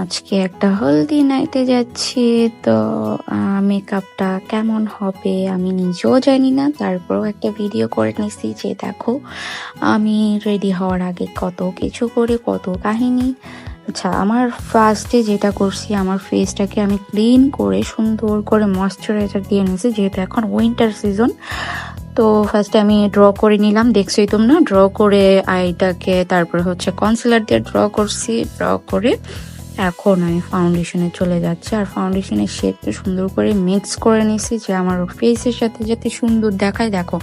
আজকে একটা হলদি নাইটে যাচ্ছি। তো মেকআপটা কেমন হবে আমি নিজেও জানি না, তারপরেও একটা ভিডিও করে নিছি যে দেখো আমি রেডি হওয়ার আগে কত কিছু করে, কত কাহিনী। আচ্ছা, আমার ফার্স্টে যেটা করছি, আমার ফেসটাকে আমি ক্লিন করে সুন্দর করে ময়শ্চারাইজার দিয়ে নিয়েছি, যেহেতু এখন উইন্টার সিজন। তো ফার্স্টে আমি ড্র করে নিলাম, দেখছোই তোমরা, ড্র করে আইটাকে, তারপরে হচ্ছে কনসিলার দিয়ে ড্র করছি। ড্র করে এখন আমি ফাউন্ডেশনে চলে যাচ্ছি, আর ফাউন্ডেশনের শেডটা সুন্দর করে মিক্স করে নিছি যে আমার ফেসের সাথে যাতে সুন্দর দেখায়। দেখো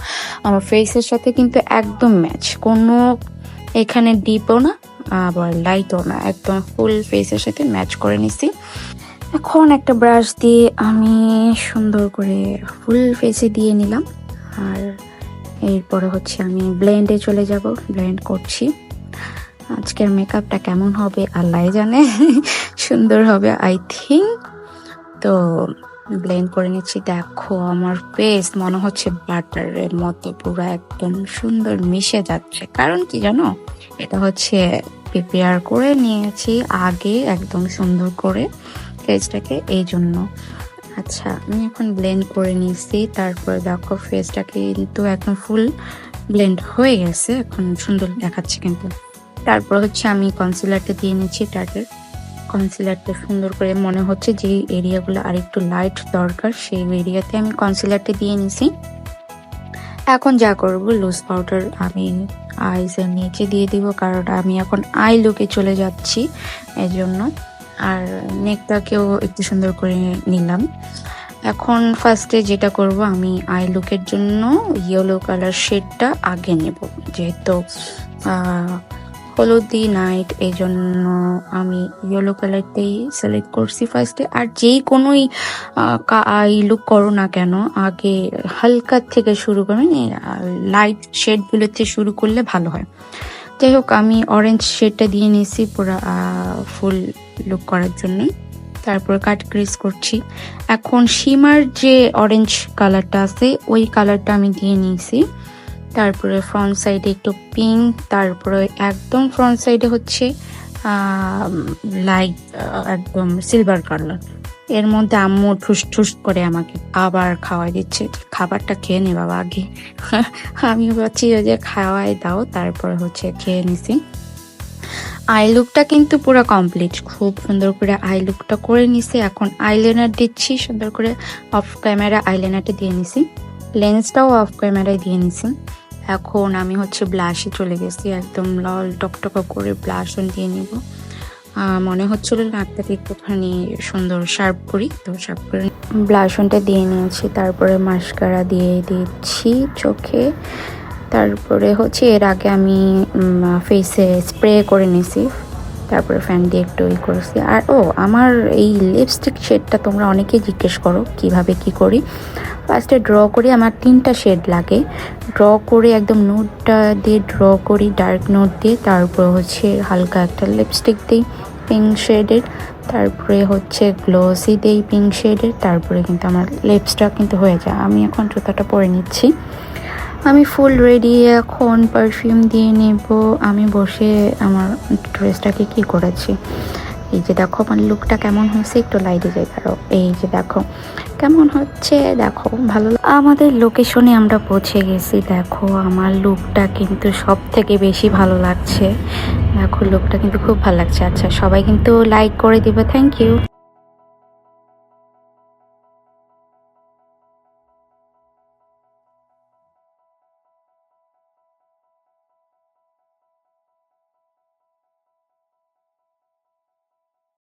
আমার ফেসের সাথে কিন্তু একদম ম্যাচ, কোনো এখানে ডিপও না আবার লাইটও না, একদম ফুল ফেসের সাথে ম্যাচ করে নিছি। এখন একটা ব্রাশ দিয়ে আমি সুন্দর করে ফুল ফেসে দিয়ে নিলাম, আর এরপরে হচ্ছে আমি ব্লেন্ডে চলে যাব, ব্লেন্ড করছি। আজকের মেকআপটা কেমন হবে আল্লাহ জানে, সুন্দর হবে আই থিঙ্ক। তো ব্লেন্ড করে নিচ্ছি। দেখো আমার ফেস মনে হচ্ছে বাটারের মতো পুরো একদম সুন্দর মিশে যাচ্ছে। কারণ কি জানো, এটা হচ্ছে প্রিপেয়ার করে নিয়েছি আগে একদম সুন্দর করে ফেসটাকে, এই জন্য। আচ্ছা, আমি এখন ব্লেন্ড করে নিয়েছি, তারপরে দেখো ফেসটাকে কিন্তু একদম ফুল ব্লেন্ড হয়ে গেছে, এখন সুন্দর দেখাচ্ছে কিন্তু। তারপর হচ্ছে আমি কনসিলারটা দিয়ে নিচ্ছি, টার্টের কনসিলারটা সুন্দর করে, মনে হচ্ছে যে এরিয়াগুলো আর একটু লাইট দরকার সেই এরিয়াতে আমি কনসিলারটা দিয়ে নিছি। এখন যা করব, লুজ পাউডার আমি আইসের নিচে দিয়ে দিব, কারণ আমি এখন আই লুকে চলে যাচ্ছি এই জন্য। আর নেকটাকেও একটু সুন্দর করে নিলাম। এখন ফার্স্টে যেটা করব, আমি আই লুকের জন্য ইয়েলো কালার শেডটা আগে নেব, যেহেতু হলুদি নাইট, এই জন্য আমি ইয়েলো কালারটাই সিলেক্ট করছি ফার্স্টে। আর যেই কোনোই আই লুক করো না কেন, আগে হালকা থেকে শুরু করবেন, লাইট শেডগুলোতে শুরু করলে ভালো হয়। যাই হোক, আমি অরেঞ্জ শেডটা দিয়ে নিয়েছি পুরো ফুল লুক করার জন্য। তারপর কাট ক্রিজ করছি। এখন শিমার যে অরেঞ্জ কালারটা আছে ওই কালারটা আমি দিয়ে নিয়েছি। তারপরে ফ্রন্ট সাইডে একটু পিঙ্ক, তারপরে একদম ফ্রন্ট সাইডে হচ্ছে লাইট একদম সিলভার কালার। এর মধ্যে আম্মু ঠুস ঠুস করে আমাকে আবার খাওয়াই দিচ্ছে, খাবারটা খেয়ে নে বাবা আগে। আমি ভাবছি যে খাওয়াই দাও, তারপরে হচ্ছে খেয়ে নিছি। আই লুকটা কিন্তু পুরো কমপ্লিট, খুব সুন্দর করে আই লুকটা করে নিছি। এখন আইলাইনার দিচ্ছি সুন্দর করে, অফ ক্যামেরা আইলাইনারটা দিয়ে নিছি, লেন্সটাও অফ ক্যামেরায় দিয়ে নিছি। এখন আমি হচ্ছে ব্লাশে চলে গেছি, একদম লাল টকটকা করে ব্লাশ দিয়ে নিব। মনে হচ্ছিল নাকটাকে একটুখানি সুন্দর শার্প করি, তো শার্প করে ব্লাশনটা দিয়ে নিয়েছি। তারপরে মাস্কারা দিয়ে দিচ্ছি চোখে। তারপরে হচ্ছে এর আগে আমি ফেসে স্প্রে করে নিয়েছি, তারপরে ফ্যান দিয়ে একটু করেছি। আর আমার এই লিপস্টিক শেডটা তোমরা অনেকেই জিজ্ঞেস করো কিভাবে কি করি। ফার্স্টে ড্র করি, আমার 3টা শেড লাগে। ড্র করে একদম নোটটা দিয়ে ড্র করি, ডার্ক নোট দিয়ে। তারপর হচ্ছে হালকা একটা লিপস্টিক দিই পিঙ্ক শেডের, তারপরে হচ্ছে গ্লোসি দিই পিঙ্ক শেডের। তারপরে কিন্তু আমার লিপসটা কিন্তু হয়ে যায়। আমি এখন জুতাটা পরে নিচ্ছি, আমি ফুল রেডি। এখন পারফিউম দিয়ে নেব। আমি বসে আমার ড্রেসটাকে কি করেছি, এই যে দেখো আমার লুকটা কেমন হয়েছে, একটু লাইটে যাই কারো, এই যে দেখো কেমন হচ্ছে। দেখো ভালো, আমাদের লোকেশনে আমরা পৌঁছে গেছি। দেখো আমার লুকটা কিন্তু সব থেকে বেশি ভালো লাগছে। দেখো লুকটা কিন্তু খুব ভালো লাগছে। আচ্ছা, সবাই কিন্তু লাইক করে দিবে, থ্যাংক ইউ।